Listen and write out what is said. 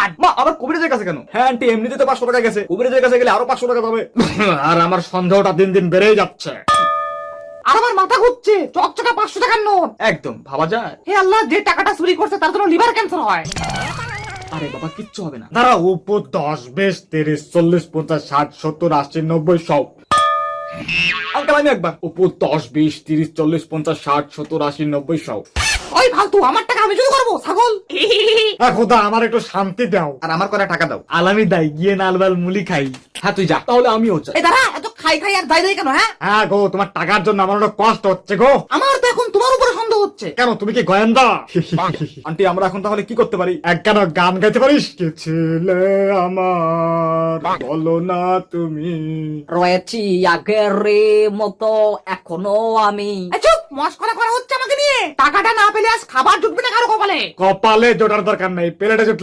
Card. মা আবার কবিরাজের কাছে কেন? হ্যাঁ আন্টি এমনিতে তো 500 টাকা গেছে, কবিরাজের কাছে গেলে আরো 500 টাকা যাবে। আর আমার সন্দেহটা দিন দিন বেড়েই যাচ্ছে। আর আমার মাথা ঘুরছে, চকচকা 500 টাকার নোট। একদম ভাবা যায়। হে আল্লাহ, যে টাকাটা চুরি করছে তার জন্য লিভার ক্যান্সার হয়। আরে বাবা কিচ্ছু হবে না। দাঁড়া, উপর 10, 20, 30, 40, 50, 60, 70, 80, 90, 100। আঙ্কেল আমি একবার। উপর 10, 20, 30, 40, 50, 60, 70, 80, 90, 100। ওই ফালতু, আমার টাকা আমি চুরি করবো ছাগল। খোদা আমার একটু শান্তি দাও। আর আমার করে টাকা দাও। আলামি দাই গিয়ে নালবাল মুলি খাই। হ্যাঁ তুই যা, তাহলে আমিও যাই। এই দাঁড়া, এত খাই খাই আর যাই কেন? হ্যাঁ গো, তোমার টাকার জন্য আমার অনেক কষ্ট হচ্ছে গো। আমার তো এখন তোমার উপরে সন্দেহ হচ্ছে। কেন, তুমি কি গোয়েন্দা? আন্টি আমরা এখন তাহলে কি করতে পারি? এক কেন গান গাইতে পারিস? কে ছেলে আমার বলো না তুমি। রয়েছি আগের মতো এখনো আমি। চুপ, মস্করা করা হচ্ছে আমাকে নিয়ে। টাকাটা না পেলে আজ খাবার জুটবে না কারো কপালে। কপালে জোটার দরকার নেই, প্লেটে জুটলে